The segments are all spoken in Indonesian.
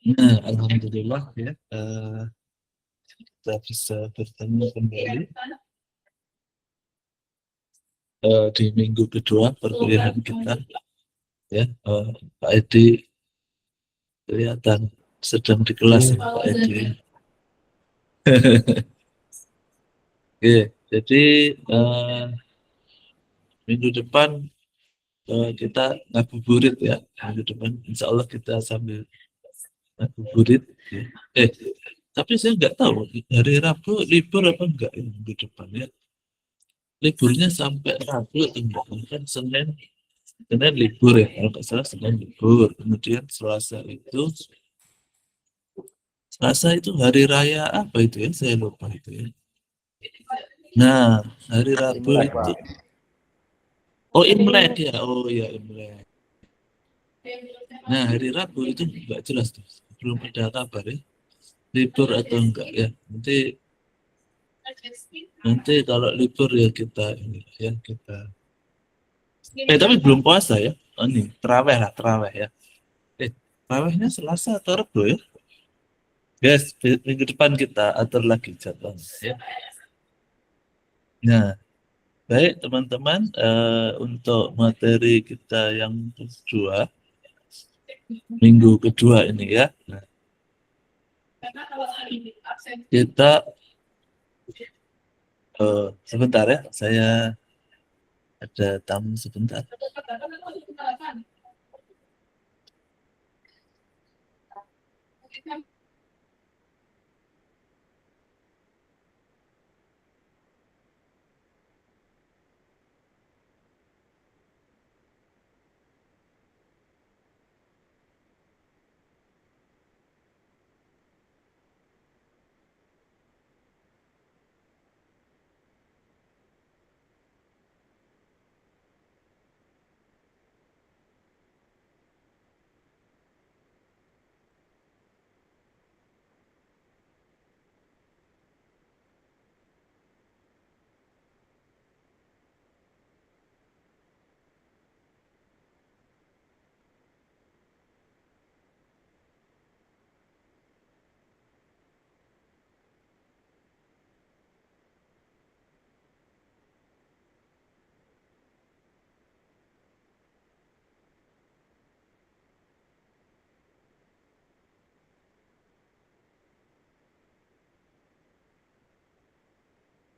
Nah, alhamdulillah ya, kita bisa bertemu kembali di minggu kedua perkuliahan kita ya. Pak Edi kelihatan sedang di kelas ya, Pak Edi. Oke, jadi minggu depan kita ngabuburit ya. Minggu depan insya Allah kita sambil ngabuburit ya. Tapi saya nggak tahu hari Rabu libur apa enggak ya minggu depan ya. Liburnya sampai Rabu atau enggak? Kan Senin libur ya, kalau nggak salah Senin libur. Kemudian Selasa itu hari raya apa itu ya? Saya lupa itu ya. Nah, hari Rabu Imlek, itu, Pak. oh Imlek ya, oh ya Imlek. Nah, hari Rabu itu nggak jelas tuh, belum ada kabar ya, libur atau enggak ya. Nanti kalau libur ya kita ini ya kita. Tapi belum puasa ya. Oh, ini terawih lah, terawih ya. Terawihnya Selasa atau Rabu ya? Guys, minggu depan kita atur lagi jadwalnya ya. Nah, baik teman-teman, untuk materi kita yang kedua, minggu kedua ini ya. Nah, kita sebentar ya, saya ada tamu sebentar.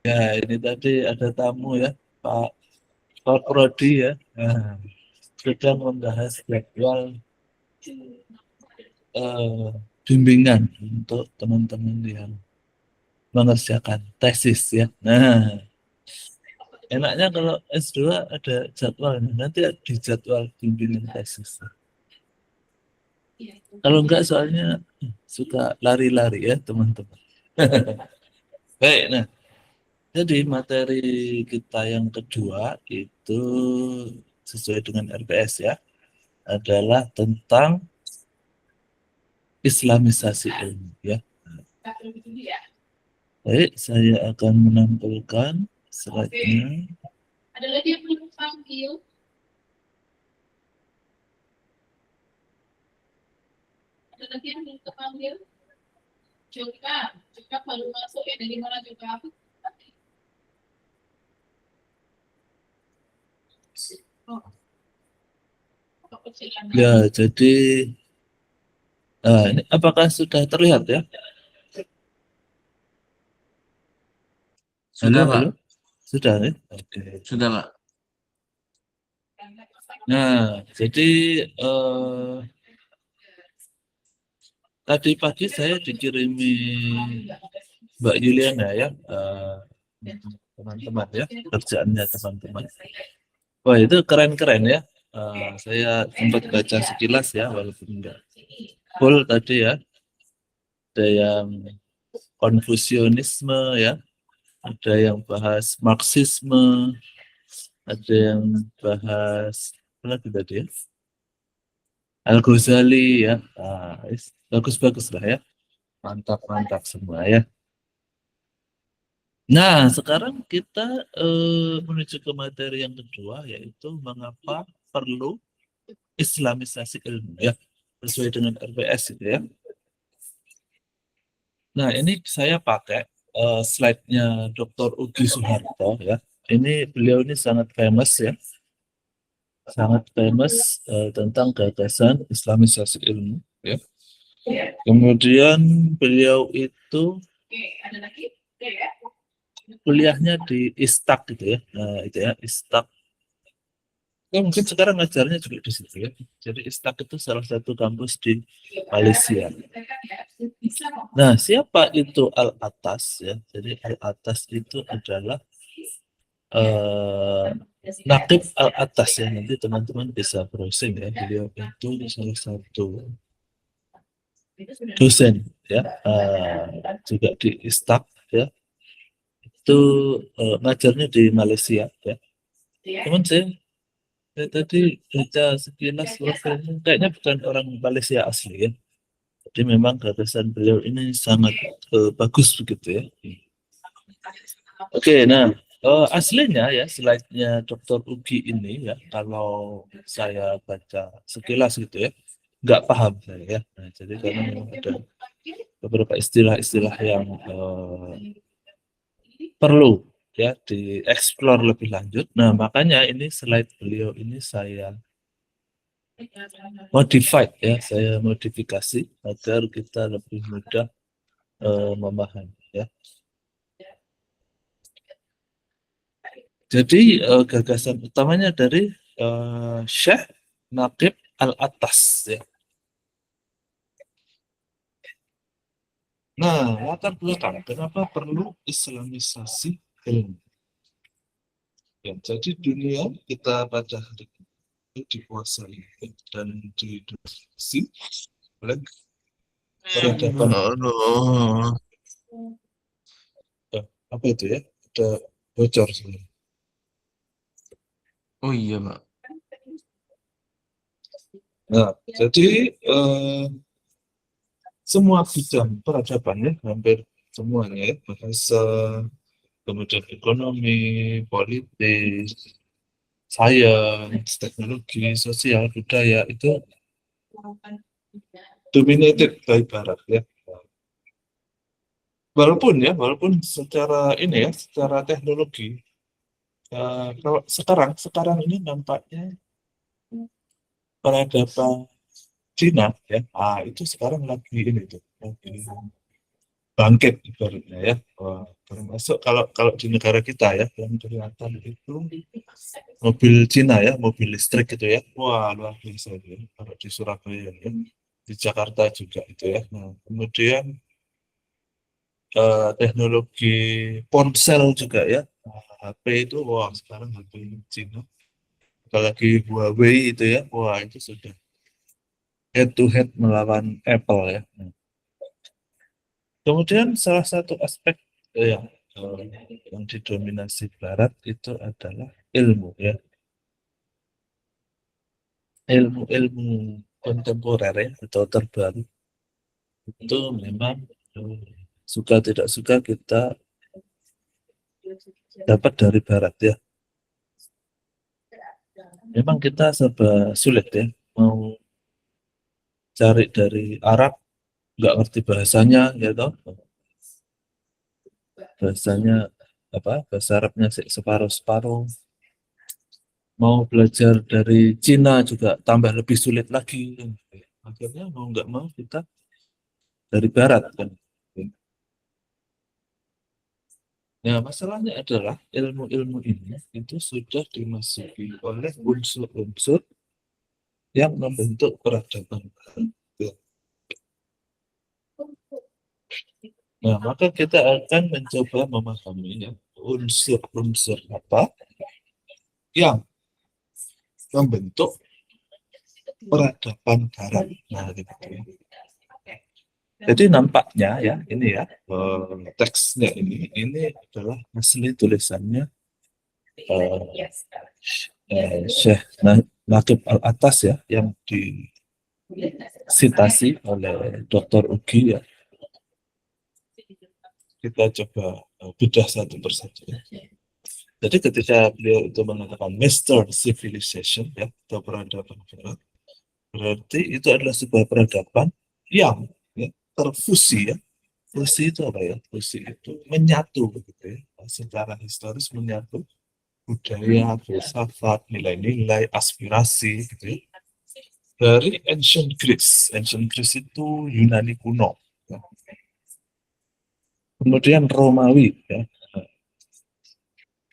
Ya, ini tadi ada tamu ya, Pak Prodi ya. Nah, sedang membahas jadwal bimbingan untuk teman-teman yang mengerjakan tesis ya. Nah, enaknya kalau S2 ada jadwalnya, nanti di jadwal bimbingan tesis. Kalau enggak soalnya suka lari-lari ya teman-teman. Baik, nah jadi materi kita yang kedua itu sesuai dengan RPS ya, adalah tentang Islamisasi ilmu ya. Baik, saya akan menampilkan slide-nya. Ada lagi yang belum panggil? Ada lagi yang belum terpanggil? Juga baru masuk ya, dari mana juga? Ya, jadi ini apakah sudah terlihat ya? Sudah, Halo, Pak. halo? Sudah ya? Oke. Sudah, Pak. Nah, jadi tadi pagi saya dikirimi Mbak Yuliana ya, teman-teman ya, kerjaannya teman-teman. Wah, itu keren-keren ya. Saya sempat baca sekilas ya, walaupun enggak full tadi ya. Ada yang Konfusionisme ya, ada yang bahas Marxisme, ada yang bahas apa lagi tadi ya? Al-Ghazali ya. Bagus-bagus lah ya. Mantap-mantap semua ya. Nah, sekarang kita menuju ke materi yang kedua, yaitu mengapa perlu Islamisasi ilmu ya. sesuai dengan RPS gitu ya. Nah, ini saya pakai slide-nya Dr. Ugi Soeharto ya. Ini beliau ini sangat famous ya, sangat famous tentang gagasan Islamisasi ilmu ya. Kemudian beliau itu kuliahnya di Istak gitu ya. Nah, itu ya, Istak. Ya, mungkin sekarang ngajarnya juga di situ ya. Jadi Istak itu salah satu kampus di Malaysia. Nah, siapa itu Al-Atas ya? Jadi Al-Atas itu adalah eh Nakib Al-Atas ya. Nanti teman-teman bisa browsing ya. Beliau itu salah satu dosen ya, juga di Istak ya. Itu ngajarnya di Malaysia ya. Teman saya tadi baca sekilas profilnya, kayaknya bukan orang Malaysia asli ya. Jadi memang gagasan beliau ini sangat bagus begitu ya. Oke, nah aslinya ya slide-nya Dr. Ugi ini ya, kalau saya baca sekilas gitu ya, nggak paham saya ya. Nah, jadi karena memang ada beberapa istilah-istilah yang perlu ya dieksplor lebih lanjut. Nah, makanya ini slide beliau ini saya modified ya, saya modifikasi agar kita lebih mudah memahami ya. Jadi gagasan utamanya dari Syekh Naqib Al-Atas ya. Nah, latar belakang kenapa perlu Islamisasi ilmu? Ya, jadi dunia kita pada hari ini dikuasai dan didominasi oleh peradaban. Apa itu ya? Ada bocor sebenarnya. Oh iya, Pak. Nah, jadi semua bidang peradaban ya, hampir semuanya ya, bahasa, kemudian ekonomi, politik, sains, teknologi, sosial, budaya itu dominated by Barat ya. Walaupun secara ini ya, secara teknologi, kalau sekarang ini nampaknya peradaban Cina ya, itu sekarang lagi ini tuh, lagi bangkit ibaratnya ya. Termasuk kalau kalau di negara kita ya, yang kelihatan itu mobil Cina ya, mobil listrik gitu ya. Wah, luar biasa ya. Kalau di Surabaya ya, di Jakarta juga itu ya. Nah, kemudian teknologi ponsel juga ya. HP itu, wah sekarang HP Cina. Apalagi Huawei itu ya, wah itu sudah head to head melawan Apple ya. Nah, kemudian salah satu aspek yang didominasi Barat itu adalah ilmu ya, ilmu-ilmu kontemporer ya, atau terbaru itu memang suka tidak suka kita dapat dari Barat ya. Memang kita serba sulit ya, mau cari dari Arab nggak ngerti bahasanya ya toh, bahasanya apa, bahasa Arabnya separuh-separuh. Mau belajar dari Cina juga tambah lebih sulit lagi. Akhirnya mau nggak mau kita dari Barat kan. Nah, masalahnya adalah ilmu-ilmu ini itu sudah dimasuki oleh unsur-unsur yang membentuk peradaban. Nah, maka kita akan mencoba memahami ya, unsur-unsur apa yang membentuk peradaban Barat. Nah, gitu ya. Jadi nampaknya ya, ini ya, teksnya ini adalah asli tulisannya Syekh Naqib Al-Atas ya, yang disitasi oleh Dr. Ugi ya. Kita coba bedah satu persatu. Jadi ketika beliau itu mengatakan Western Civilization ya, atau peradaban Barat, Berarti itu adalah sebuah peradaban yang ya, terfusi ya. Fusi itu apa ya? Fusi itu menyatu begitu ya. Secara historis menyatu budaya, filsafat, nilai-nilai, aspirasi gitu ya. Dari ancient Greece. Ancient Greece itu Yunani kuno. Ya. Kemudian Romawi ya.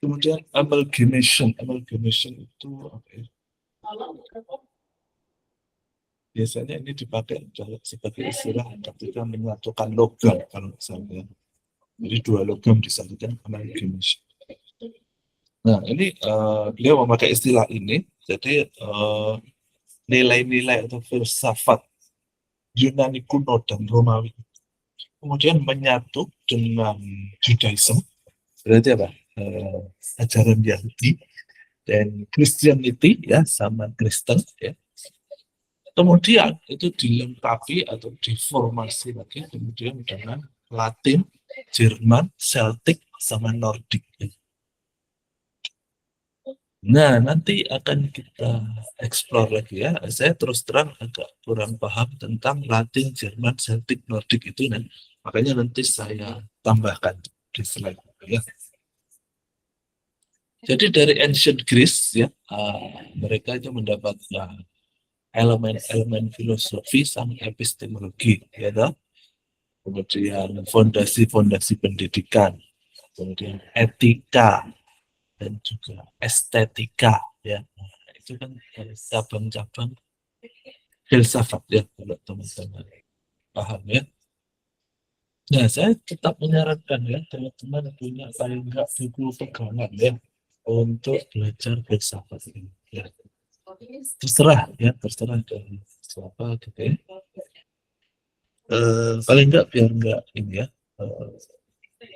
Kemudian amalgamation. Amalgamation itu apa ya? Biasanya ini dipakai sebagai istilah ketika menyatukan logam kalau misalnya. Jadi dua logam disatukan amalgamation. Nah, ini beliau memakai istilah ini. Jadi nilai-nilai atau filsafat Yunani kuno dan Romawi kemudian menyatu dengan Judaism. Berarti apa? Ajaran Yahudi dan Christianity ya sama Kristen ya. Kemudian itu dilengkapi atau diformasi lagi kemudian dengan Latin, Jerman, Celtic, sama Nordik. Nah, nanti akan kita explore lagi ya. Saya terus terang agak kurang paham tentang Latin, Jerman, Celtic, Nordik itu. Nah, makanya nanti saya tambahkan di slide ya. Jadi dari ancient Greece ya, mereka itu mendapat elemen-elemen filosofi sama epistemologi, ya toh? Kemudian fondasi-fondasi pendidikan, kemudian etika dan juga estetika, ya. Nah, itu kan cabang-cabang filsafat ya, kalau teman-teman paham ya. Nah, saya tetap menyarankan ya, teman-teman punya paling enggak buku pegangan ya, untuk belajar filsafat ini. Ya. Terserah ya, terserah dari siapa gitu ya. Paling enggak biar enggak ini ya, eh,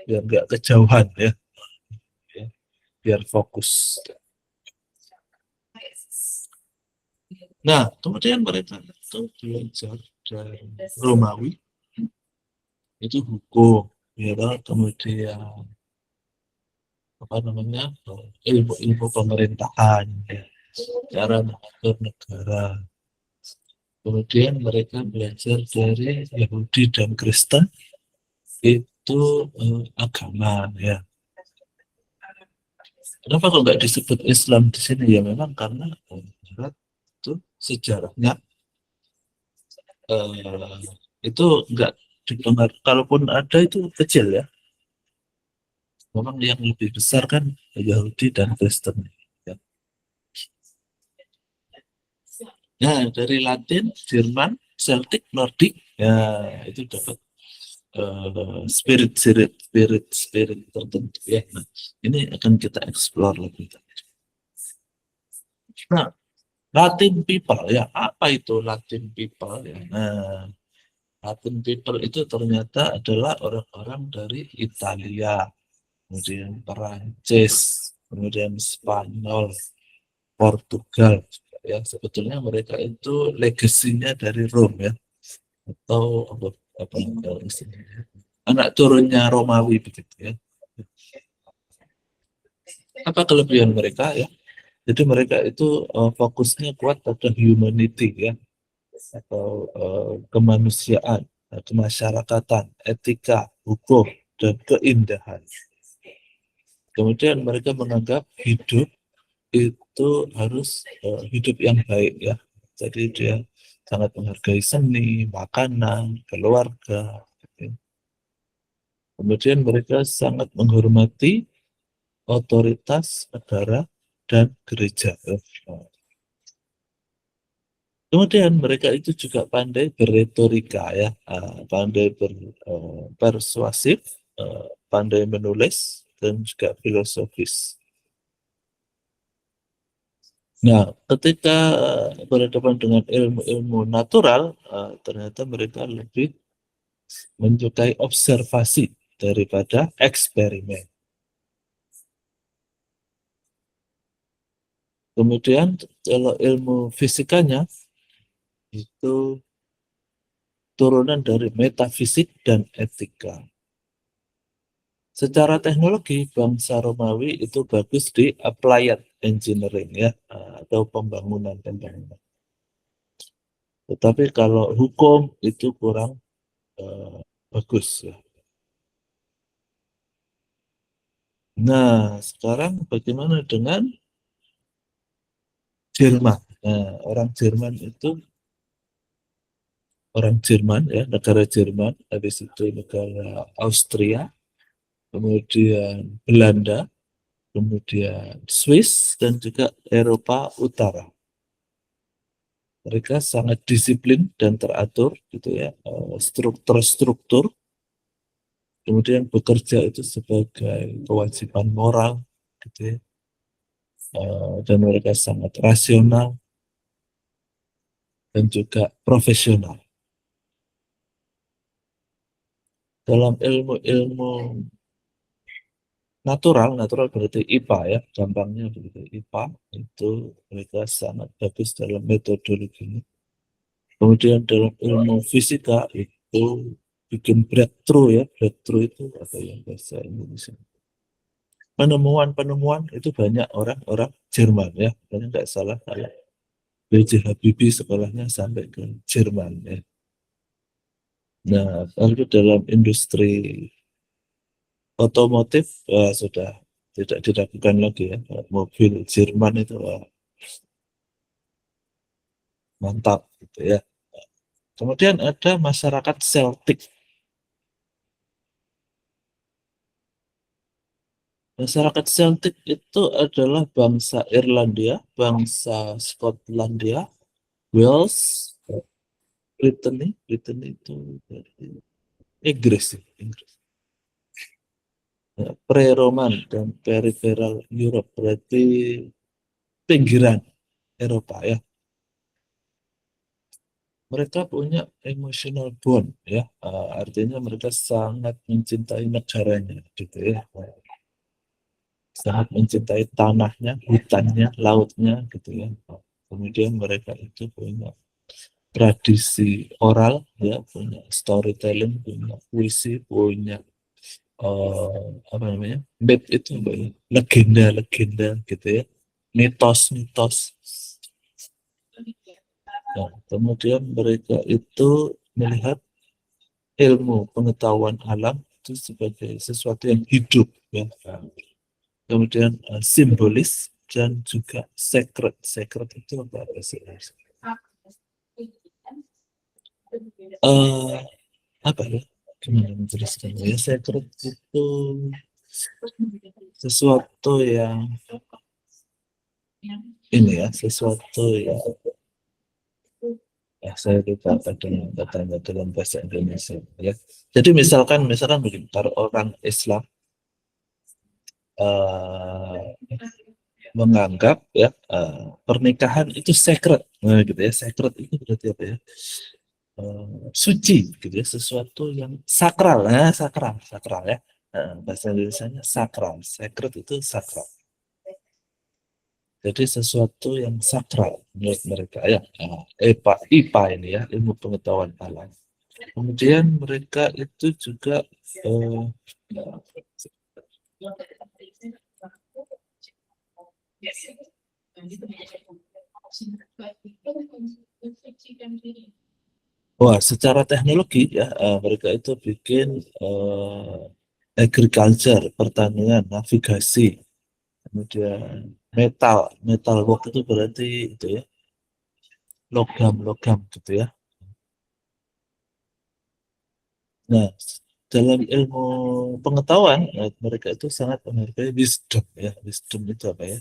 biar enggak kejauhan ya, ya, biar fokus. Nah, kemudian mereka itu belajar dari Romawi itu hukum, ya, kemudian apa namanya ilmu-ilmu pemerintahan, ya, cara mengatur negara. Kemudian mereka belajar dari Yahudi dan Kristen itu agama ya. Kenapa kok nggak disebut Islam di sini ya? Memang karena Barat itu sejarahnya itu nggak didengar. Kalaupun ada itu kecil ya. Memang yang lebih besar kan Yahudi dan Kristen. Ya. Nah, dari Latin, Jerman, Celtic, Nordik, ya itu dapat spirit tertentu ya. Nah, ini akan kita explore lebih. Nah, Latin people ya, apa itu Latin people ya? Nah, Latin people itu ternyata adalah orang-orang dari Italia, kemudian Perancis, kemudian Spanyol, Portugal. Ya, sebetulnya mereka itu legasinya dari Rome ya, atau apa istilahnya, anak turunnya Romawi begitu ya. Apa kelebihan mereka ya? Jadi mereka itu fokusnya kuat pada humanity ya, atau kemanusiaan, kemasyarakatan, etika, hukum, dan keindahan. Kemudian mereka menganggap hidup itu harus hidup yang baik ya. Jadi dia sangat menghargai seni, makanan, keluarga. Gitu. Kemudian mereka sangat menghormati otoritas negara dan gereja. Kemudian mereka itu juga pandai berretorika ya, pandai persuasif, pandai menulis dan juga filosofis. Nah, ketika berhadapan dengan ilmu-ilmu natural, ternyata mereka lebih menyukai observasi daripada eksperimen. Kemudian kalau ilmu fisikanya itu turunan dari metafisik dan etika. Secara teknologi, bangsa Romawi itu bagus di applied engineering ya, atau pembangunan. Tetapi kalau hukum itu kurang bagus ya. Nah, sekarang bagaimana dengan Jerman? Nah, orang Jerman ya, negara Jerman, habis itu negara Austria, kemudian Belanda, kemudian Swiss, dan juga Eropa Utara. Mereka sangat disiplin dan teratur gitu ya, struktur-struktur, kemudian bekerja itu sebagai kewajiban moral gitu ya. Dan mereka sangat rasional dan juga profesional. Dalam ilmu-ilmu natural berarti IPA ya, gampangnya begitu. IPA itu mereka sangat bagus dalam metodologinya. Kemudian dalam ilmu fisika itu bikin breakthrough ya, breakthrough itu apa ya bahasa Indonesia? Penemuan-penemuan itu banyak orang-orang Jerman ya, karena nggak salah kalau B.J. Habibie sekolahnya sampai ke Jerman ya. Nah, lalu dalam industri otomotif sudah tidak diragukan lagi ya. Mobil Jerman itu mantap gitu ya. Kemudian ada masyarakat Celtic. Masyarakat Celtic itu adalah bangsa Irlandia, bangsa Skotlandia, Wales, Brittany, Brittany itu dari Inggris, ya, Inggris. Ya, pre-Roman dan peripheral Europe berarti pinggiran Eropa ya. Mereka punya emotional bond ya. Artinya mereka sangat mencintai negaranya gitu ya. Sangat mencintai tanahnya, hutannya, lautnya gitu ya. Kemudian mereka itu punya tradisi oral ya, punya storytelling, punya puisi, punya apa namanya? Myth itu apa ya? Legenda-legenda gitu ya. Mitos-mitos. Nah, kemudian mereka itu melihat ilmu pengetahuan alam itu sebagai sesuatu yang hidup ya. Kemudian simbolis dan juga sacred. Sacred itu apa sih? Eh apa ya? Gimana menjelaskannya ya? Sacred itu sesuatu yang ini ya, sesuatu yang saya lupa dengan katanya dalam bahasa Indonesia ya. Jadi misalkan begini, kalau orang Islam eh, menganggap ya pernikahan itu sacred, nah, gitu ya. Sacred itu berarti apa ya? Suci, gitu ya. Sesuatu yang sakral, sakral, sakral ya. Bahasa Indonesia sakral, sacred itu sakral. Jadi sesuatu yang sakral menurut mereka ya. IPA ini ya, ilmu pengetahuan alam. Kemudian mereka itu juga eh, wah, secara teknologi ya, mereka itu bikin agriculture, pertanian, navigasi, kemudian metal work itu berarti itu ya, logam gitu ya. Nah, dalam ilmu pengetahuan, mereka itu sangat menghargai wisdom ya. Wisdom itu apa ya?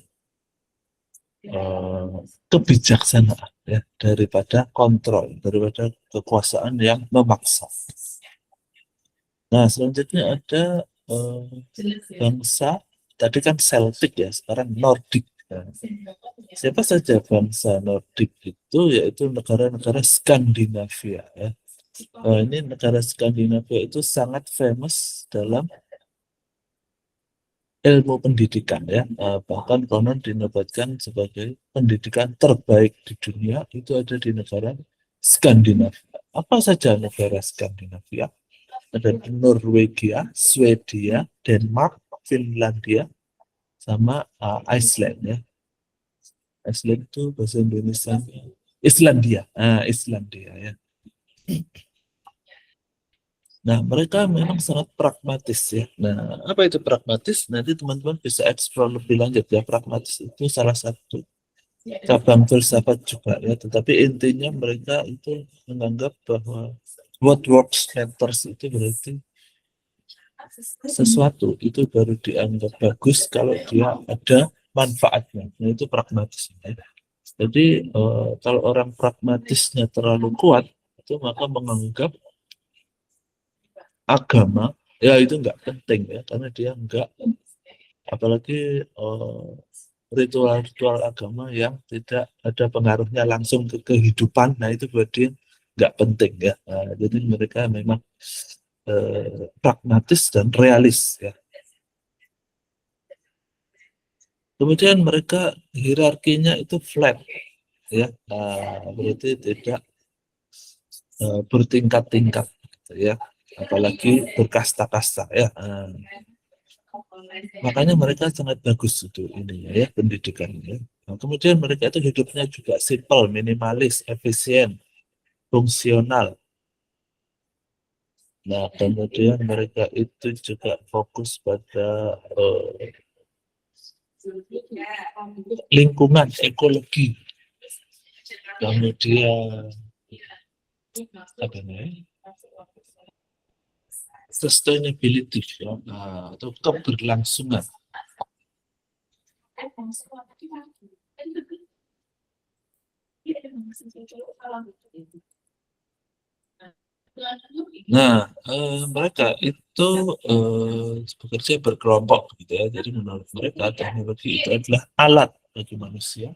Kebijaksanaan ya, daripada kontrol, daripada kekuasaan yang memaksa. Nah, selanjutnya ada bangsa, tadi kan Celtic ya, sekarang Nordic. Nah, siapa saja bangsa Nordic itu, yaitu negara-negara Skandinavia ya. Ini negara Skandinavia itu sangat famous dalam ilmu pendidikan ya. Bahkan konon dinobatkan sebagai pendidikan terbaik di dunia itu ada di negara Skandinavia. Apa saja negara Skandinavia? Ada Norwegia, Swedia, Denmark, Finlandia, sama Iceland ya. Iceland itu bahasa Indonesia Islandia. Islandia ya. Nah, mereka memang sangat pragmatis ya. Nah, apa itu pragmatis? Nanti teman-teman bisa eksplor lebih lanjut ya. Pragmatis itu salah satu cabang filsafat juga ya. Tetapi intinya mereka itu menganggap bahwa what works matters itu berarti sesuatu itu baru dianggap bagus kalau dia ada manfaatnya. Nah, itu pragmatis ya. Jadi kalau orang pragmatisnya terlalu kuat, itu maka menganggap agama ya itu nggak penting ya karena dia nggak apalagi ritual-ritual agama yang tidak ada pengaruhnya langsung ke kehidupan, nah itu buat dia nggak penting ya. Nah, jadi mereka memang pragmatis dan realis ya. Kemudian mereka hierarkinya itu flat ya, berarti tidak bertingkat-tingkat gitu ya, apalagi berkasta-kasta ya. Makanya mereka sangat bagus itu ininya ya pendidikannya. Nah, kemudian mereka itu hidupnya juga simple, minimalis, efisien, fungsional. Nah, kemudian mereka itu juga fokus pada lingkungan, ekologi. Kemudian apa namanya? Sustainability ya, atau keberlangsungan. Nah, mereka itu bekerja berkelompok gitu ya. Jadi menurut mereka teknologi itu adalah alat bagi manusia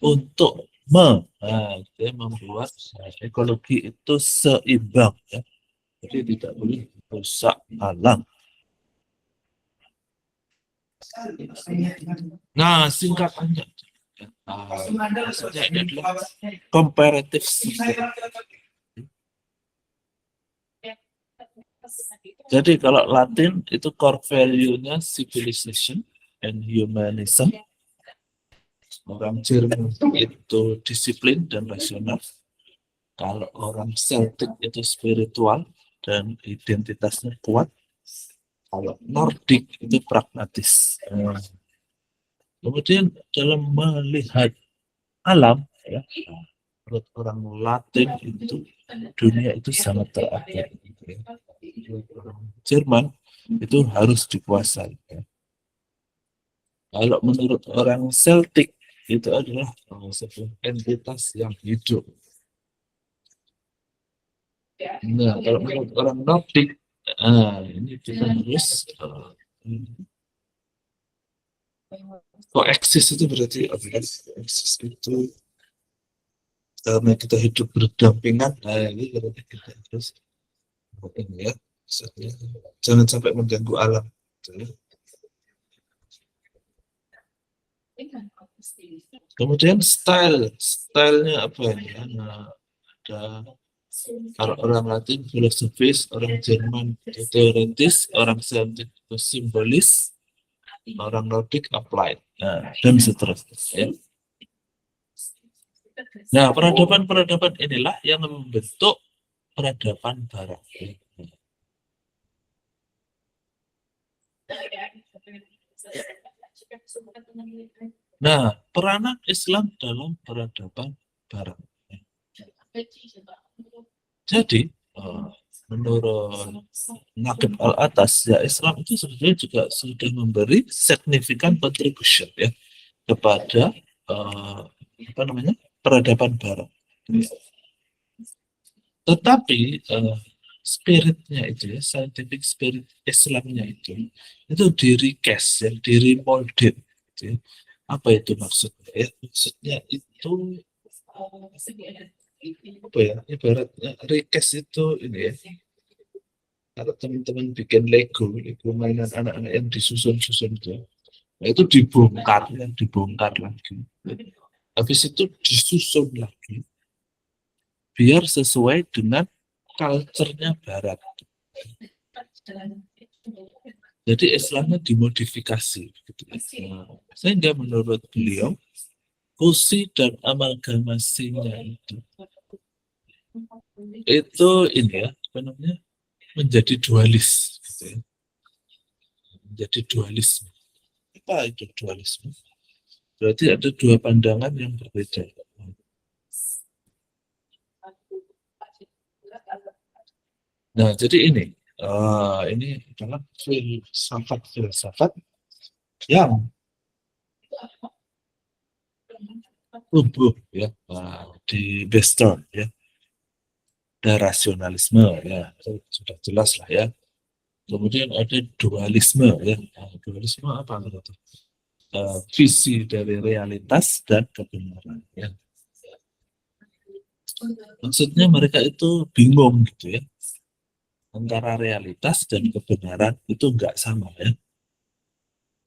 untuk membuat ekologi itu seimbang ya. Jadi tidak boleh rusak alam. Nah, singkatannya maksudnya ini adalah comparative system. Jadi kalau Latin itu core value-nya civilization and humanism. Orang Jerman itu disiplin dan rasional. Kalau orang Celtic itu spiritual dan identitasnya kuat. Kalau Nordik itu pragmatis. Kemudian dalam melihat alam, ya, menurut orang Latin itu dunia itu sangat teratur. Ya. Orang Jerman itu harus dikuasai. Ya. Kalau menurut orang Celtic itu adalah sebuah entitas yang hidup. Nah, kalau menurut orang Nordik, ini kita harus koeksis itu berarti apa ya? Koeksis itu karena kita hidup berdampingan, nah ini berarti kita harus ini ya, misalnya, jangan sampai mengganggu alam. Gitu ya. Kemudian stylenya apa ya? Nah, ada kalau orang Latin filosofis, orang Jerman itu teoritis, orang Celtic itu simbolis, orang Nordik applied, nah, dan seterusnya. Ya. Nah, peradaban-peradaban inilah yang membentuk peradaban Barat. Nah, peranan Islam dalam peradaban Barat. Jadi, menurut Naqib Al-Atas, ya Islam itu sebenarnya juga sudah memberi signifikan contribution ya kepada apa namanya peradaban Barat. Tetapi spiritnya itu ya, scientific spirit Islamnya itu di recast ya, di remolded. Gitu ya. Apa itu maksudnya? Ya, maksudnya itu apa ya? Ibaratnya recast itu ini ya. Kalau teman-teman bikin Lego mainan anak-anak yang disusun-susun itu, nah itu dibongkar, yang dibongkar lagi. Habis itu disusun lagi, biar sesuai dengan culture-nya Barat. Jadi Islamnya dimodifikasi. Gitu. Sehingga menurut beliau, Fusi dan amalgamasinya itu ini ya, apa namanya, menjadi dualis, gitu ya. Menjadi dualisme. Apa itu dualisme? Berarti ada dua pandangan yang berbeda. Nah, jadi ini adalah filsafat yang tumbuh ya, di Western ya, ada rasionalisme ya, itu sudah jelas lah ya. Kemudian ada dualisme ya. Nah, dualisme apa itu? Visi dari realitas dan kebenaran ya. Maksudnya mereka itu bingung gitu ya, antara realitas dan kebenaran itu enggak sama ya.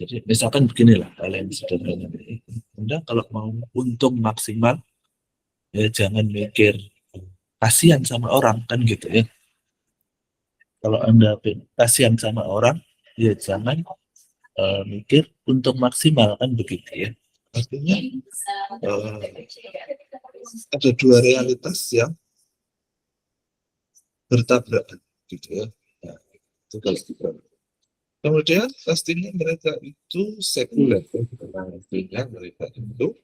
Jadi misalkan beginilah hal yang sederhana. Anda kalau mau untung maksimal ya jangan mikir kasihan sama orang kan gitu ya. Kalau Anda kasihan sama orang ya jangan mikir untung maksimal kan begitu ya. Artinya ada dua realitas yang bertabrakan gitu ya. Nah, itu kalau kita. Kemudian pastinya mereka itu sekuler, artinya mereka itu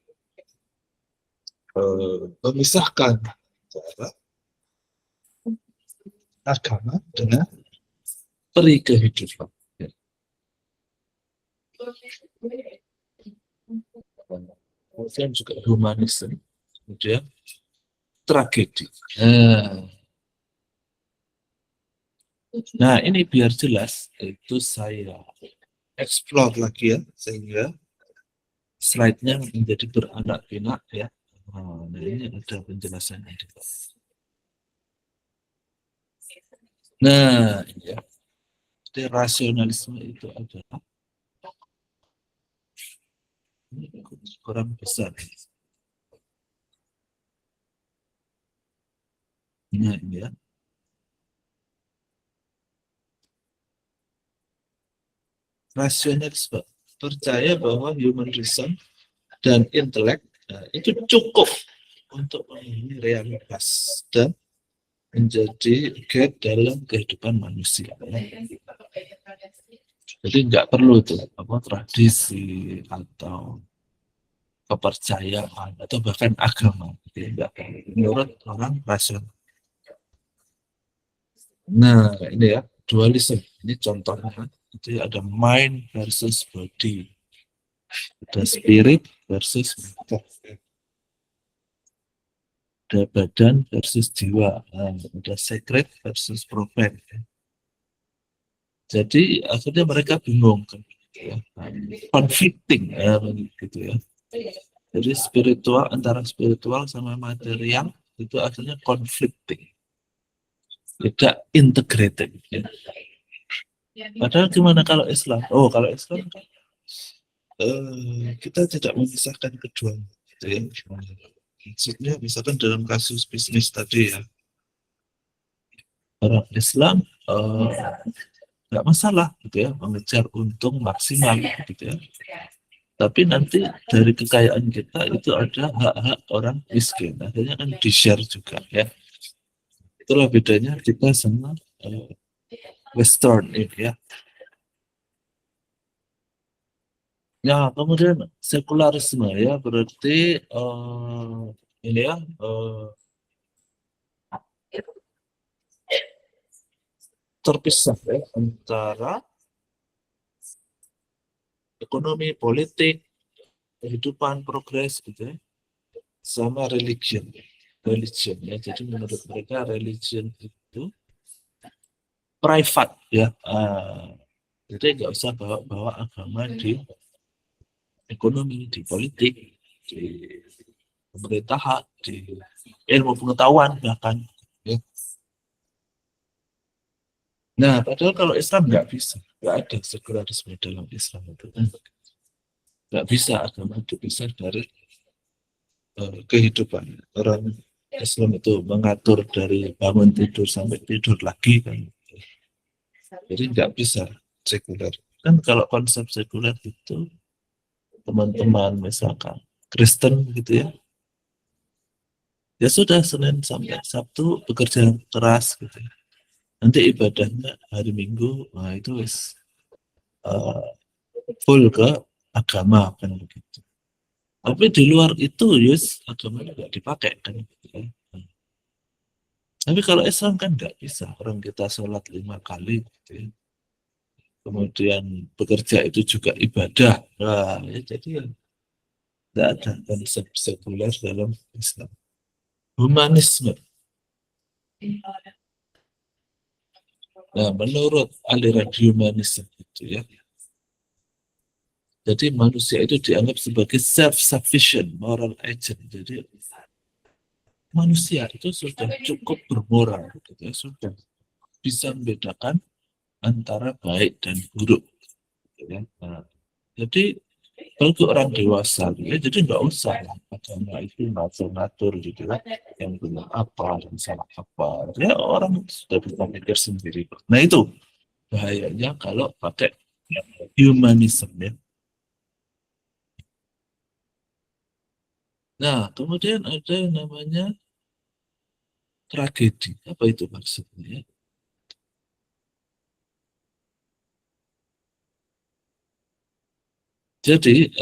memisahkan antara agama dengan peri kehidupan. Ya. Kemudian juga humanisme, kemudian tragedi. Nah, ini biar jelas, itu saya explore lagi ya, sehingga slide-nya menjadi beranak pinak ya. Nah, ini ada penjelasannya juga. Nah, ya. Jadi rasionalisme itu adalah ini kurang besar. Nah, ini ya. Rasionalisme percaya bahwa human reason dan intelek itu cukup untuk memenuhi realitas dan menjadi guide dalam kehidupan manusia. Jadi nggak perlu tuh apa tradisi atau kepercayaan atau bahkan agama. Tidak. Menurut orang rasional. Nah, ini ya dualisme. Ini contohnya. Itu ada mind versus body, ada spirit versus matter, ada badan versus jiwa, ada sacred versus profane. Jadi akhirnya mereka bingung kan, gitu ya. Conflicting ya, gitu ya. Jadi spiritual antara spiritual sama material itu akhirnya conflicting, tidak integrated. Ya. Padahal gimana kalau Islam? Oh, kalau Islam kan kita tidak memisahkan keduanya. Gitu ya. Maksudnya misalkan dalam kasus bisnis tadi ya, orang Islam nggak masalah gitu ya, mengejar untung maksimal gitu ya. Tapi nanti dari kekayaan kita itu ada hak-hak orang miskin, akhirnya kan di-share juga ya. Itulah bedanya kita sama Western ini ya. Ya, kemudian sekularisme ya berarti ini ya terpisah ya antara ekonomi, politik, kehidupan, progres gitu ya, sama religion ya. Jadi menurut mereka religion itu private ya. Jadi nggak usah bawa agama di ekonomi, di politik, di pemerintahan, di ilmu pengetahuan bahkan. Ya. Nah, padahal kalau Islam nggak bisa, nggak ada sekularisme dalam Islam itu. Nggak bisa agama itu bisa dari kehidupan. Orang Islam itu mengatur dari bangun tidur sampai tidur lagi kan. Jadi nggak bisa sekuler. Kan kalau konsep sekuler itu teman-teman misalkan Kristen gitu ya. Ya sudah Senin sampai Sabtu bekerja keras gitu ya. Nanti ibadahnya hari Minggu, nah itu wis uh, full ke agama kan begitu. Tapi di luar itu yus agama nggak dipakai kan gitu ya. Tapi kalau Islam kan nggak bisa orang kita sholat 5 kali gitu ya. Kemudian bekerja itu juga ibadah. Nah, ya, jadi ya, tidak ada konsep sekuler dalam Islam. Humanisme. Nah, menurut aliran humanisme itu ya, jadi manusia itu dianggap sebagai self-sufficient moral agent. Jadi manusia itu sudah cukup bermoral, gitu ya, sudah bisa membedakan antara baik dan buruk. Gitu ya. Nah, jadi bagi orang dewasa, ya, jadi nggak usah lah agama itu ngatur-ngatur gitu ya, yang benar apa dan salah apa. Ya orang sudah bisa mikir sendiri. Nah itu bahayanya kalau pakai humanism ya. Nah kemudian ada yang namanya tragedi. Apa itu maksudnya? Jadi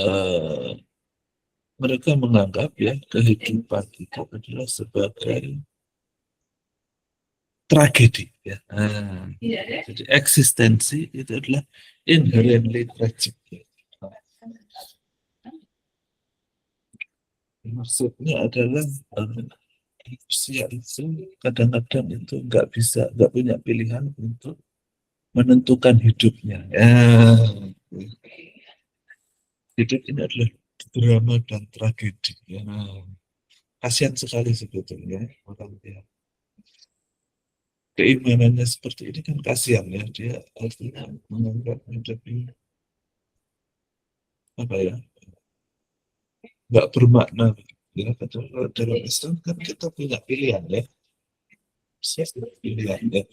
mereka menganggap ya kehidupan itu adalah sebagai tragedi ya. Nah, jadi eksistensi itu adalah inherently tragic. Ya. Maksudnya adalah manusia itu kadang-kadang itu nggak punya pilihan untuk menentukan hidupnya. Ya, hidup ini adalah drama dan tragedi. Ya. Kasihan sekali sebetulnya orang yang keimanannya seperti ini kan kasihan ya, dia artinya menganggap hidup ini apa ya, nggak bermakna ya. Kalau dalam Islam kan kita punya pilihan ya, pilihan ya,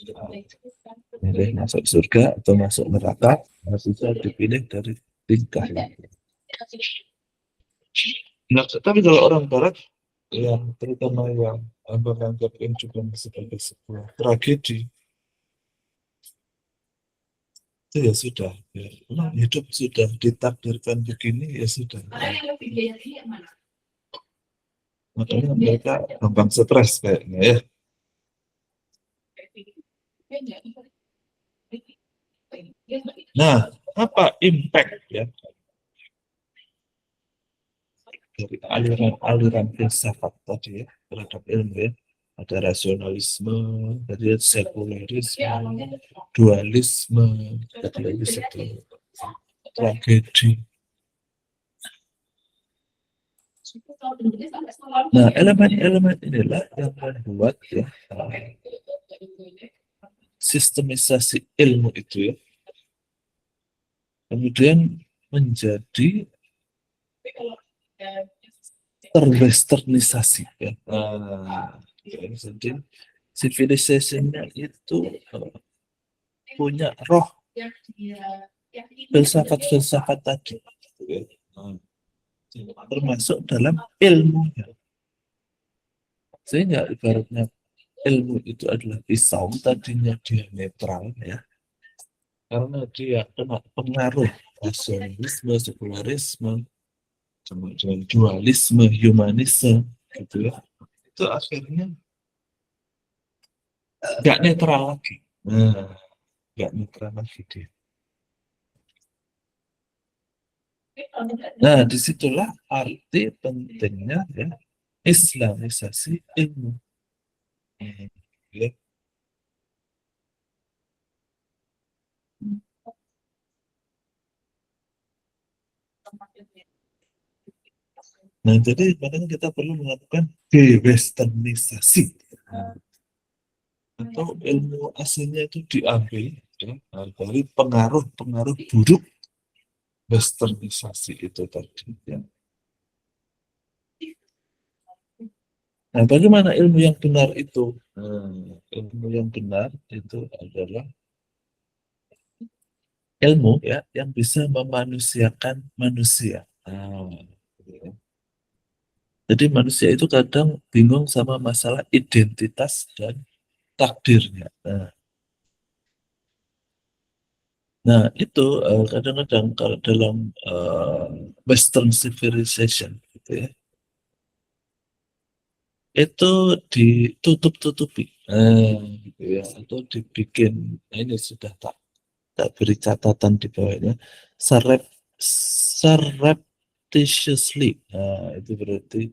jadi masuk surga atau masuk neraka bisa dipilih dari tingkah ya. Nah, tapi kalau orang Barat yang terutama yang menganggap ini juga sebagai sebuah tragedi, itu ya sudah ya. Nah, hidup sudah ditakdirkan begini ya sudah. Makanya mereka gampang stres kayaknya ya. Nah, apa impact ya dari aliran-aliran filsafat tadi ya terhadap ilmu ya? Ada rasionalisme, ada sekularisme, dualisme, tadi lagi satu tragedi. Nah, elemen-elemen inilah yang membuat ya sistemisasi ilmu itu ya kemudian menjadi terwesternisasi ya. Jadi civilization-nya itu punya roh filsafat-filsafat tadi gitu ya. Termasuk dalam ilmunya. Sehingga ibaratnya ilmu itu adalah pisau, tadinya dia netral ya, karena dia kena pengaruh rasionalisme, sekularisme, kemudian dualisme, humanisme, gitu ya. Itu akhirnya nggak netral lagi. Nah, nggak netral lagi dia. Nah, disitulah arti pentingnya ya Islamisasi ilmu. Ya. Nah, jadi makanya kita perlu melakukan de-westernisasi atau ilmu aslinya itu diambil ya, dari pengaruh-pengaruh buruk westernisasi itu tadi. Ya. Nah, bagaimana ilmu yang benar itu? Ilmu yang benar itu adalah ilmu ya yang bisa memanusiakan manusia. Nah, gitu ya. Jadi manusia itu kadang bingung sama masalah identitas dan takdirnya. Nah, itu kadang-kadang kalau dalam Western civilization gitu ya, itu ditutup-tutupi, gitu ya, atau dibikin, nah ini sudah tak tak beri catatan di bawahnya, serep surreptitiously. Nah, itu berarti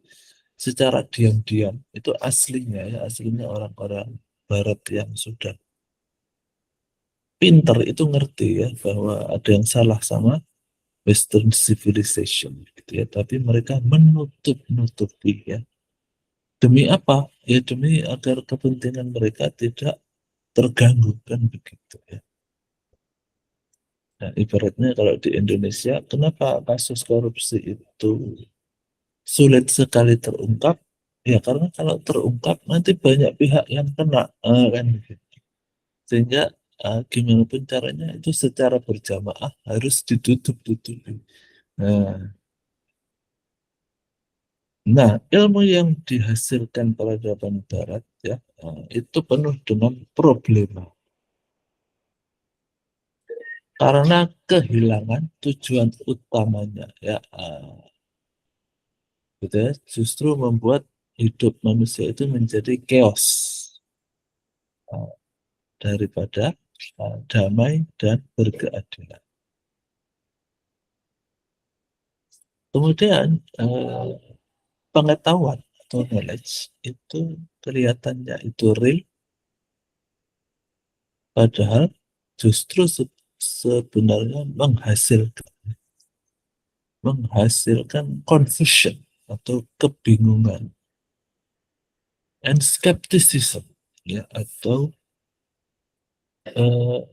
secara diam-diam. Itu aslinya ya, aslinya orang-orang Barat yang sudah pinter itu ngerti ya bahwa ada yang salah sama Western civilization gitu ya, tapi mereka menutup-nutupi ya. Demi apa? Ya demi agar kepentingan mereka tidak terganggu kan begitu ya. Nah, ibaratnya kalau di Indonesia, kenapa kasus korupsi itu sulit sekali terungkap? Ya karena kalau terungkap nanti banyak pihak yang kena, kan begitu. Sehingga gimana pun caranya itu secara berjamaah harus ditutup-tutupi. Nah, nah, ilmu yang dihasilkan peradaban Barat ya, itu penuh dengan problema karena kehilangan tujuan utamanya ya, gitu ya, justru membuat hidup manusia itu menjadi chaos, uh, daripada damai dan berkeadilan. Kemudian pengetahuan atau knowledge itu kelihatannya itu real, padahal justru sebenarnya menghasilkan confusion atau kebingungan and skepticism ya, atau uh,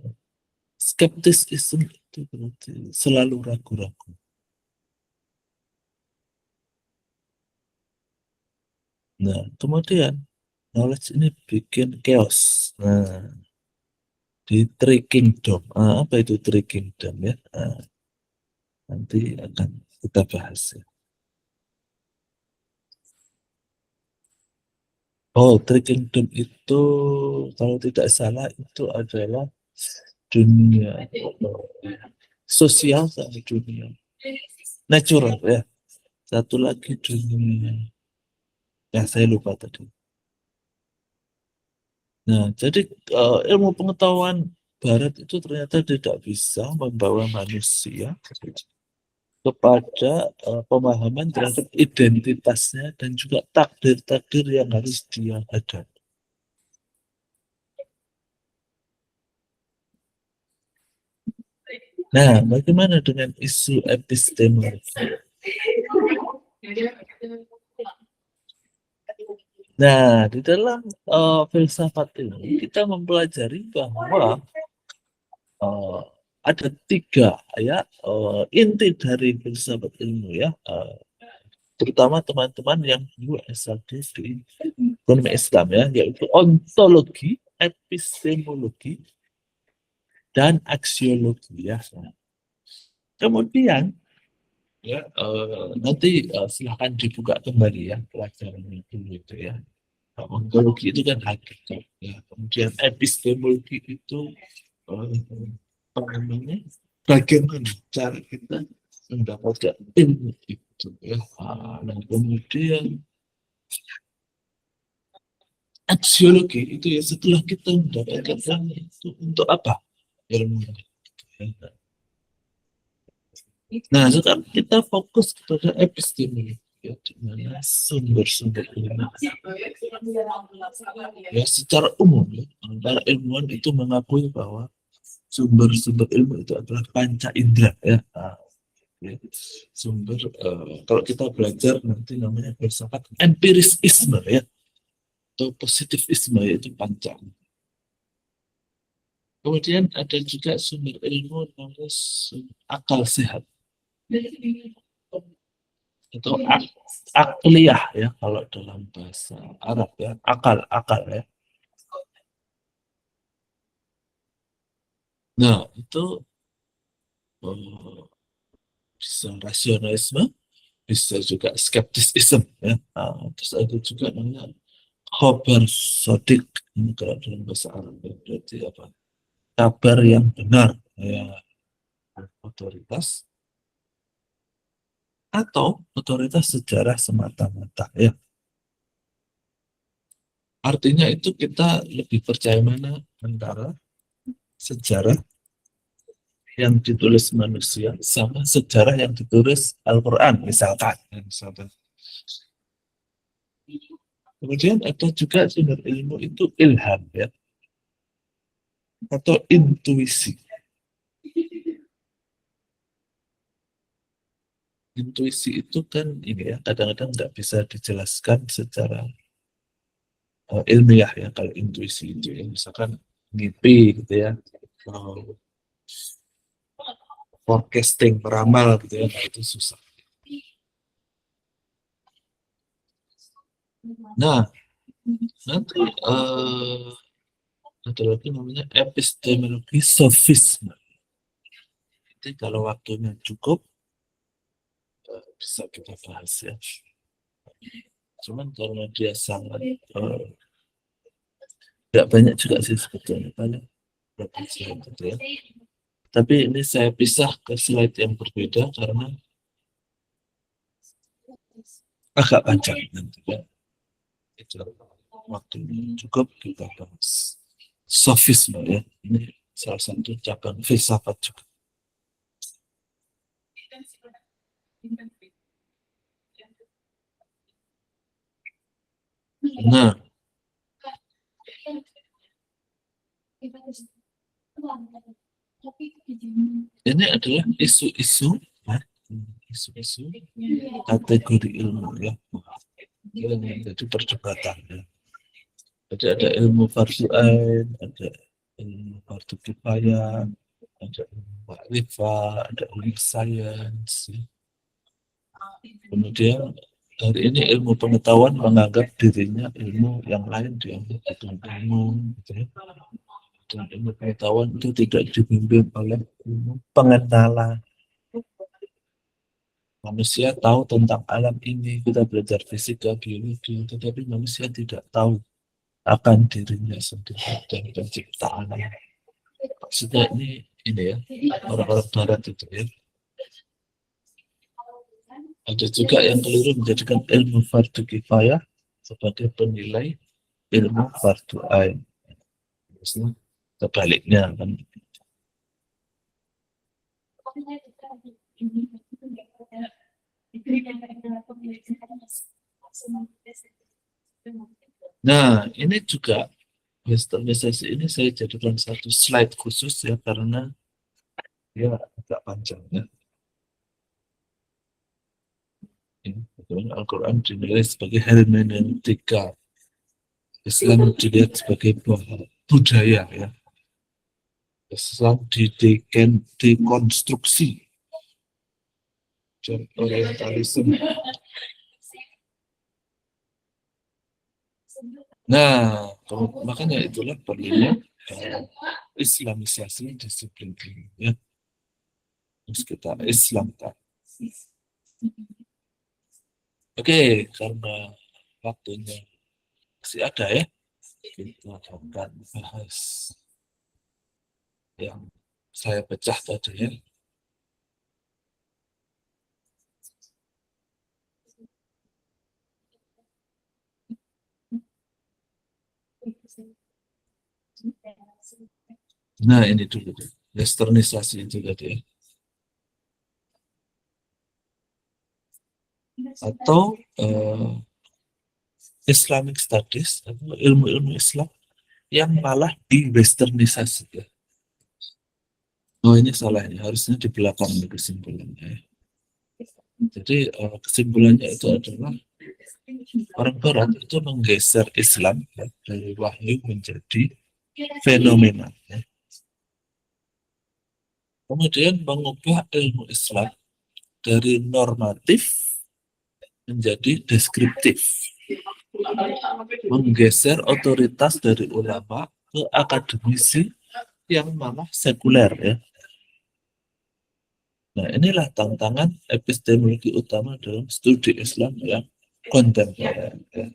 skepticism itu berarti selalu ragu-ragu. Nah, kemudian knowledge ini bikin chaos. Nah, di Three Kingdom, apa itu Three Kingdom ya? Nanti akan kita bahas ya. Oh, Three Kingdom itu kalau tidak salah itu adalah dunia sosial sama dunia natural ya. Satu lagi dunia, ya saya lupa tadi. Nah, jadi ilmu pengetahuan Barat itu ternyata tidak bisa membawa manusia kepada pemahaman terhadap identitasnya dan juga takdir-takdir yang harus dia hadapi. Nah, bagaimana dengan isu epistemologi? Nah, di dalam filsafat ini kita mempelajari bahwa uh, ada tiga ya, inti dari filsafat ilmu ya, terutama teman-teman yang dulu S1 di ekonomi Islam ya, yaitu ontologi, epistemologi, dan aksiologi ya. Kemudian ya, nanti silahkan dibuka kembali ya pelajaran itu gitu ya. Ontologi itu kan hakikat ya. Kemudian epistemologi itu apa namanya, bagaimana cara kita mendapatkan ilmu itu ya. Dan kemudian aksiologi itu ya, setelah kita mendapatkan ilmu itu untuk apa ilmu itu ya. Nah, sekarang kita fokus kepada epistemologi ya, di mana sumber-sumber ilmu ya secara umum ya, para ilmuwan itu mengakui bahwa sumber-sumber ilmu itu adalah panca indera ya. Ya. Sumber kalau kita belajar nanti namanya filsafat empirisisme ya, atau positivisme yaitu panca. Kemudian ada juga sumber ilmu namanya akal sehat atau akliyah ya kalau dalam bahasa Arab ya, akal akal ya. Nah itu bisa rasionalisme bisa juga skeptisism ya. Nah, terus ada juga namanya khobar sodik, ini kalau dalam bahasa Arab ya, berarti apa, kabar yang benar ya, otoritas atau otoritas sejarah semata-mata ya. Artinya itu kita lebih percaya mana antara sejarah yang ditulis manusia sama sejarah yang ditulis Al-Quran misalkan. Misalkan. Kemudian ada juga sumber ilmu itu ilham ya, atau intuisi. Intuisi itu kan ini ya, kadang-kadang nggak bisa dijelaskan secara ilmiah ya. Kalau intuisi itu ya, misalkan mimpi gitu ya, uh, forecasting, meramal gitu ya, nah itu susah. Nah, nanti ada lagi namanya epistemologi sofisme. Jadi kalau waktunya cukup, bisa kita bahas ya. Cuman karena dia sangat nggak banyak juga sih sebetulnya, banyak berapa slide gitu ya. Tapi ini saya pisah ke slide yang berbeda karena agak panjang nanti ya. Itu waktunya cukup kita bahas sofisme ya. Ini salah satu cabang filsafat juga. Nah, ini adalah isu-isu ya, isu-isu kategori ilmu ya, yang menjadi perdebatan ya. Jadi ada ilmu fardhu ain, ada ilmu fardhu kifayah, ada ilmu makrifat, ada ilmu sains. Kemudian hari ini ilmu pengetahuan menganggap dirinya ilmu yang lain dianggap bukan ilmu, gitu ya. Dan ilmu pengetahuan itu tidak dibimbing oleh ilmu pengenalan. Manusia tahu tentang alam ini, kita belajar fisika, biologi, tetapi manusia tidak tahu akan dirinya sendiri dan penciptaan. Maksudnya ini ya, orang-orang barat itu ya. Ada juga yang keliru menjadikan ilmu fardu kifayah sebagai penilai ilmu fardu ain. Maksudnya kebaliknya kan. Nah, ini juga westernisasi ini saya jadikan satu slide khusus ya karena dia agak panjang ya. Ini Al-Quran dinilai sebagai hermeneutika, Islam dilihat sebagai budaya ya. Islam dekonstruksi dan orientalisme. Nah, makanya itulah perlunya Islamisasi disiplin ini ya. Terus kita Islamkan. Oke, karena waktunya masih ada ya, kita akan bahas yang saya pecah tadi ya. Nah, ini dulu deh. Westernisasi itu tadi ya. Atau Islamic Studies atau ilmu-ilmu Islam yang malah di westernisasi ya. Oh, ini salah ya. Harusnya di belakang kesimpulannya. Jadi kesimpulannya itu adalah orang Barat itu menggeser Islam ya, dari wahyu menjadi fenomena. Ya. Kemudian mengubah ilmu Islam dari normatif menjadi deskriptif. Menggeser otoritas dari ulama ke akademisi yang malah sekuler ya. Nah, inilah tantangan epistemologi utama dalam studi Islam yang kontemporer. Ya.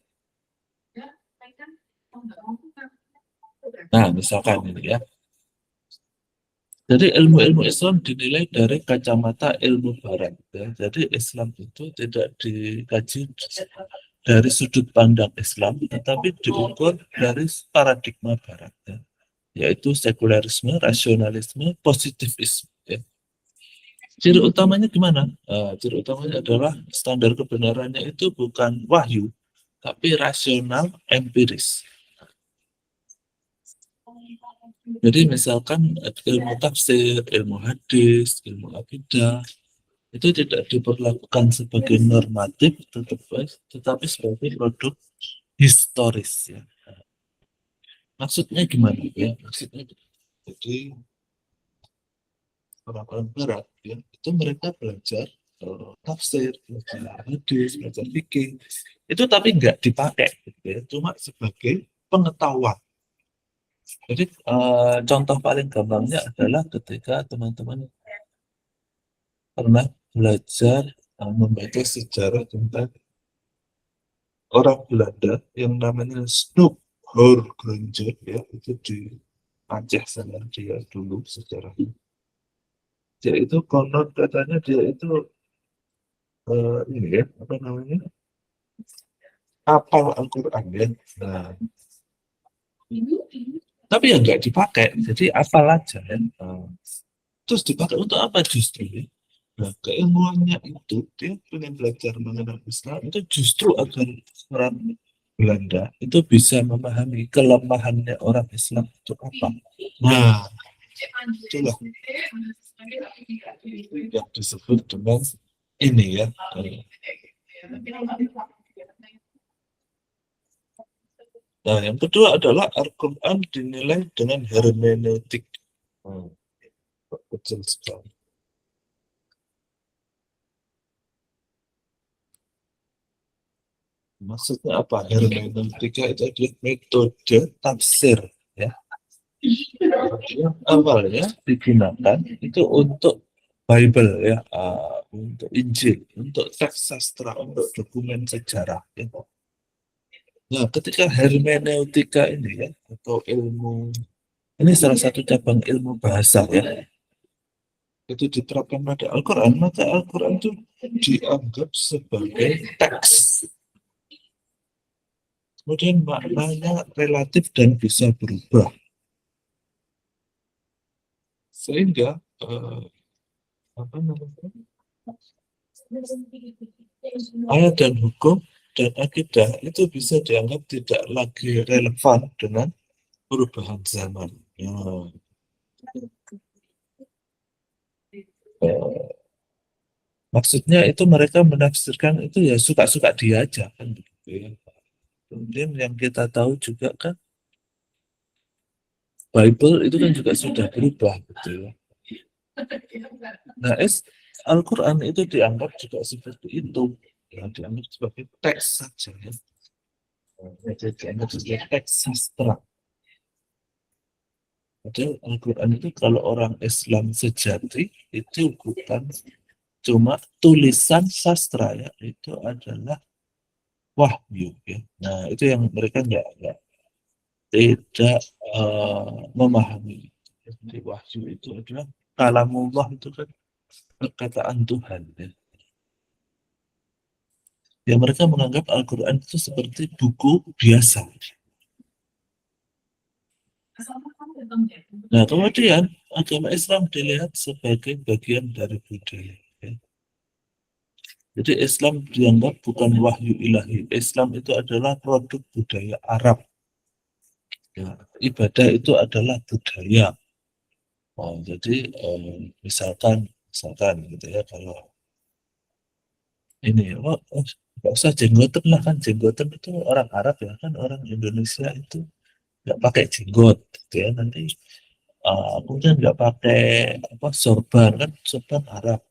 Nah, misalkan ini ya. Jadi ilmu-ilmu Islam dinilai dari kacamata ilmu Barat. Ya. Jadi Islam itu tidak dikaji dari sudut pandang Islam, tetapi diukur dari paradigma Barat. Ya. Yaitu sekularisme, rasionalisme, positivisme. Ya. Ciri utamanya gimana? Ciri utamanya adalah standar kebenarannya itu bukan wahyu, tapi rasional empiris. Jadi misalkan ilmu tafsir, ilmu hadis, ilmu akidah, itu tidak diperlakukan sebagai normatif, tetapi sebagai produk historis. Ya. Maksudnya gimana? Ya? Maksudnya jadi orang-orang Barat, ya, itu mereka belajar tafsir, belajar hadis, belajar fikih, itu tapi nggak dipakai, gitu ya, cuma sebagai pengetahuan. Jadi contoh paling gampangnya adalah ketika teman-teman pernah belajar membaca sejarah tentang orang Belanda yang namanya Snoep Horgranger, ya, itu di Aceh sana dia dulu sejarahnya. Dia itu konon katanya dia itu ini ya apa namanya hafal Al-Quran ya. Nah, tapi ya nggak dipakai, jadi hafal aja ya. Nah, terus dipakai untuk apa justru ya? Nah, keilmuannya itu dia pengen belajar mengenal Islam itu justru agar orang Belanda itu bisa memahami kelemahannya orang Islam itu apa. Nah, itulah yang disebut dengan ini ya. Nah, yang kedua adalah Al-Quran dinilai dengan hermeneutik. Hmm, kecil sekali. Maksudnya apa? Hermeneutika itu adalah metode tafsir. Ya. Yang awalnya digunakan itu untuk Bible ya, untuk Injil, untuk teks sastra, untuk dokumen sejarah. Ya. Nah, ketika hermeneutika ini ya, atau ilmu, ini salah satu cabang ilmu bahasa ya, itu diterapkan pada Al-Quran, maka Al-Quran itu dianggap sebagai teks. Kemudian maknanya relatif dan bisa berubah. Sehingga apa namanya, ayat dan hukum dan akidah itu bisa dianggap tidak lagi relevan dengan perubahan zaman. Ya. Maksudnya itu mereka menafsirkan itu ya suka-suka dia aja kan begitu ya. Kemudian yang kita tahu juga kan Bible itu kan juga sudah berubah gitu ya. Nah, Al-Quran itu dianggap juga seperti itu. Ya, dianggap sebagai teks saja ya. Jadi dianggap sebagai teks sastra. Padahal Al-Quran itu kalau orang Islam sejati itu bukan cuma tulisan sastra ya, itu adalah wahyu ya. Nah, itu yang mereka nggak tidak memahami. Jadi wahyu itu adalah kalamullah, itu kan perkataan Tuhan ya. Ya mereka menganggap Al-Quran itu seperti buku biasa. Nah, kemudian agama Islam dilihat sebagai bagian dari budaya. Ya. Jadi Islam dianggap bukan wahyu ilahi. Islam itu adalah produk budaya Arab. Ya. Ibadah itu adalah budaya. Oh, jadi misalkan gitu ya, kalau ini, nggak usah jenggotan lah, kan jenggotan itu orang Arab ya, kan orang Indonesia itu nggak pakai jenggot gitu ya, nanti kemudian nggak pakai apa sorban, kan sorban Arab,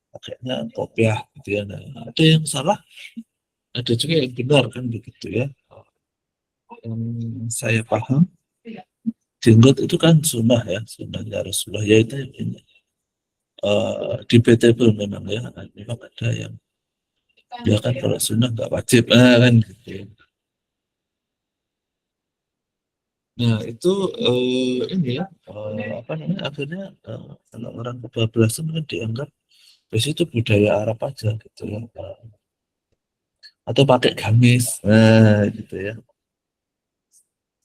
pakainya kopiah gitu ya. Nah, ada yang salah, ada juga yang benar kan begitu ya. Yang saya paham, jenggot itu kan sunnah ya, sunnahnya Rasulullah, yaitu ini. debatable memang ya. Memang ada yang ya kan kalau sunnah nggak wajib kan gitu. Nah itu ini ya apa namanya akhirnya kalau orang kebablasan kan dianggap besi itu budaya Arab aja gitu ya. Atau pakai gamis gitu ya.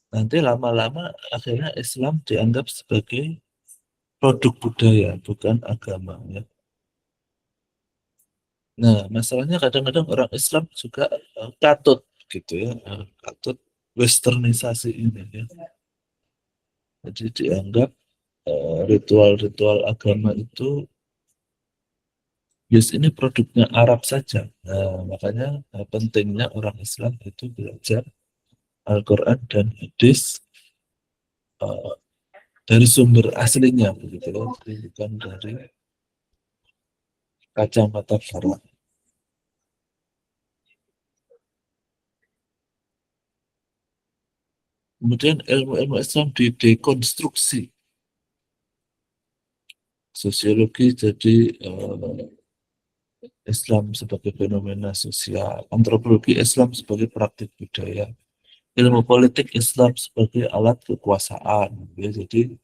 Nanti lama-lama akhirnya Islam dianggap sebagai produk budaya bukan agama ya. Nah masalahnya kadang-kadang orang Islam juga katut gitu ya, katut westernisasi ini ya. Jadi dianggap ritual-ritual agama itu yes ini produknya Arab saja. Nah, makanya pentingnya orang Islam itu belajar Al-Quran dan hadis eh, dari sumber aslinya begitu loh, bukan dari kacamata barat. Kemudian ilmu-ilmu Islam didekonstruksi. Sosiologi jadi Islam sebagai fenomena sosial, antropologi Islam sebagai praktik budaya, ilmu politik Islam sebagai alat kekuasaan. Ya, jadi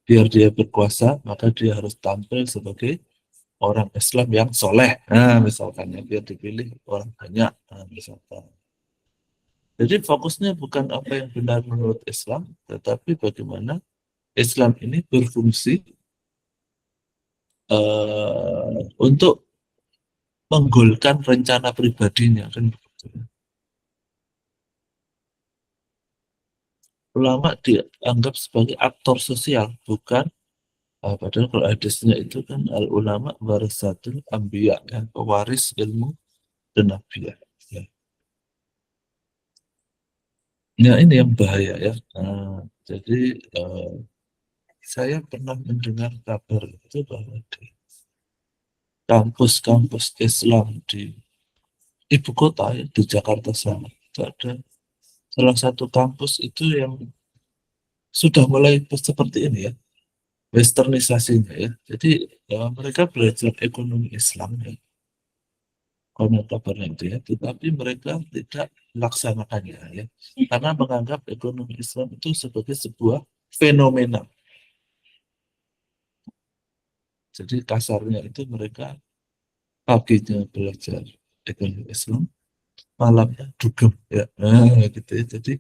biar dia berkuasa, maka dia harus tampil sebagai orang Islam yang soleh. Nah, misalkan ya, biar dipilih orang banyak. Nah, misalkan. Jadi fokusnya bukan apa yang benar menurut Islam, tetapi bagaimana Islam ini berfungsi untuk menggolkan rencana pribadinya kan begitu. Ulama dianggap sebagai aktor sosial, bukan padahal kalau hadisnya itu kan al ulama warisatul anbiya kan pewaris ilmu dan nabiya. Ya. Nah, ini yang bahaya ya. Jadi eh, saya pernah mendengar kabar itu bahwa di kampus-kampus Islam di ibu kota ya, di Jakarta sana itu ada salah satu kampus itu yang sudah mulai seperti ini ya, westernisasinya ya. Jadi mereka belajar ekonomi Islam ya, konon kabarnya itu ya, tetapi mereka tidak melaksanakannya ya, karena menganggap ekonomi Islam itu sebagai sebuah fenomena. Jadi kasarnya itu mereka paginya belajar ekonomi Islam, malamnya dugem ya, gitu ya. Jadi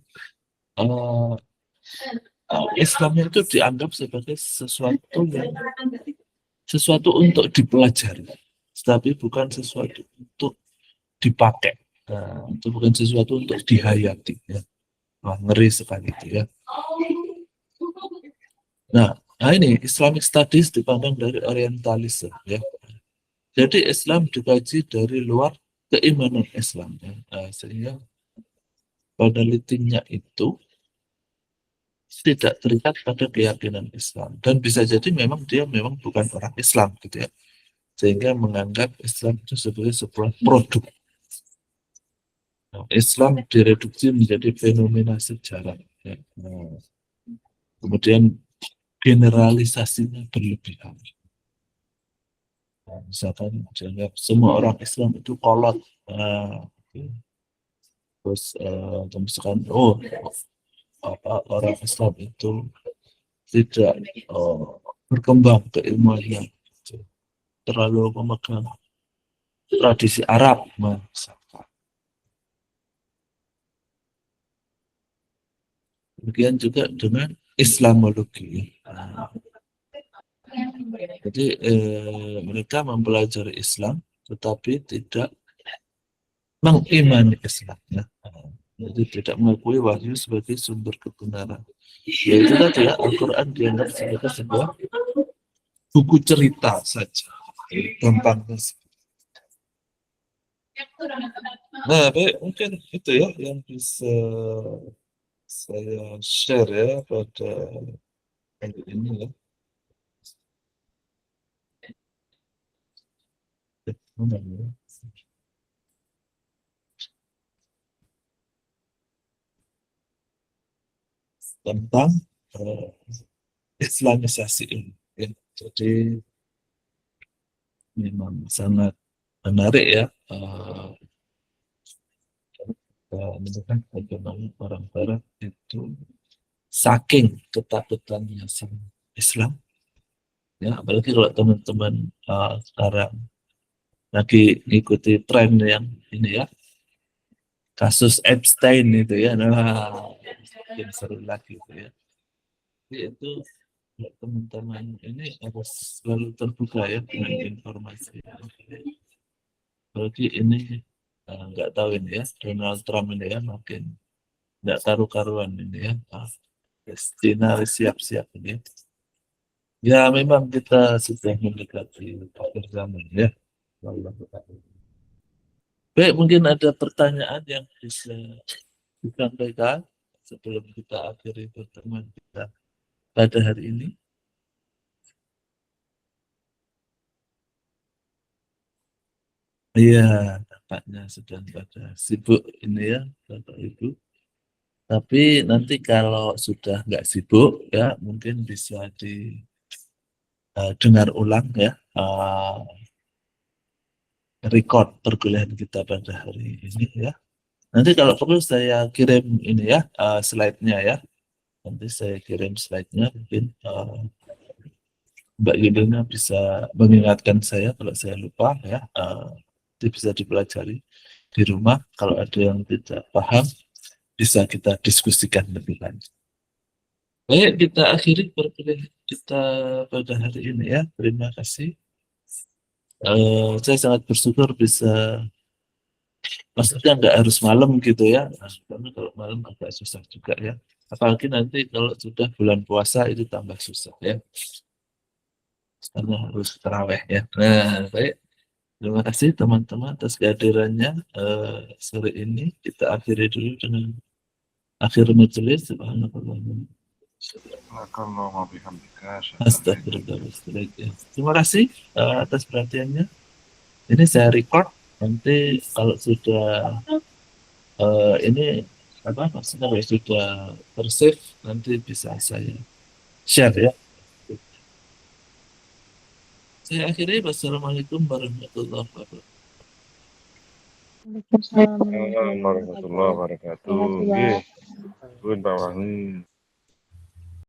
eh, Islamnya itu dianggap sebagai sesuatu untuk dipelajari, tapi bukan sesuatu untuk dipakai. Nah, itu bukan sesuatu untuk dihayati. Ya. Wah, ngeri sekali itu ya. Nah, ini Islamic Studies dipandang dari orientalisme ya. Jadi Islam dikaji dari luar keimanan Islam ya. Nah, sehingga penelitinya itu tidak terikat pada keyakinan Islam dan bisa jadi memang dia memang bukan orang Islam gitu ya, sehingga menganggap Islam itu sebagai sebuah produk. Nah, Islam direduksi menjadi fenomena sejarah ya. Nah, kemudian generalisasinya berlebihan. Nah, misalkan dianggap semua orang Islam itu kolot. Nah, gitu. Terus misalkan apa orang Islam itu tidak berkembang keilmuannya, terlalu memegang tradisi Arab misalkan. Demikian juga dengan Islamologi. Nah, jadi mereka mempelajari Islam tetapi tidak mengimani Islam. Ya. Jadi tidak mengakui wahyu sebagai sumber kebenaran. Yaitu tadi ya, Al-Quran dianggap sebagai sebuah buku cerita saja. Gampang. Nah, baik, mungkin itu ya yang bisa saya share ya pada kali ini ya. Tentang eh, Islamisasi ini. Ya. Jadi memang sangat menarik ya. Menunjukkan bagaimana orang Barat itu saking ketakutannya sama Islam, ya apalagi kalau teman-teman sekarang lagi ngikuti tren yang ini ya, kasus Epstein itu ya, nah yang seru lagi itu ya. Jadi itu teman-teman ini harus selalu terbuka ya dengan informasi. Apalagi ini nggak tahu ini ya, Donald Trump ini ya makin nggak karu-karuan ini ya. China siap-siap ini. Ya memang kita sudah mendekati akhir zaman ya. Baik, mungkin ada pertanyaan yang bisa disampaikan sebelum kita akhiri pertemuan kita pada hari ini. Iya, tampaknya sedang pada sibuk ini ya, Bapak Ibu. Tapi nanti kalau sudah nggak sibuk ya, mungkin bisa didengar ulang ya, record perkuliahan kita pada hari ini ya. Nanti kalau perlu saya kirim ini ya, slide-nya ya. Nanti saya kirim slide-nya, mungkin Mbak Yudina bisa mengingatkan saya kalau saya lupa ya. Itu bisa dipelajari di rumah. Kalau ada yang tidak paham, bisa kita diskusikan lebih lanjut. Baik, kita akhiri perkuliahan kita pada hari ini ya. Terima kasih. Saya sangat bersyukur bisa, maksudnya nggak harus malam gitu ya. Nah, karena kalau malam agak susah juga ya. Apalagi nanti kalau sudah bulan puasa itu tambah susah ya. Karena harus terawih ya. Nah, baik. Terima kasih teman-teman atas kehadirannya sore ini. Kita akhiri dulu dengan akhir majelis. Subhanallah. Astagfirullahaladzim. Terima kasih atas perhatiannya. Ini saya record. Nanti kalau sudah ini apa maksudnya kalau sudah tersave nanti bisa saya share ya. Saya akhiri. Wassalamualaikum warahmatullahi wabarakatuh. Waalaikumsalam warahmatullahi wabarakatuh. warahmatullahi wabarakatuh. Nggih. Nuwun Pak Wahyu.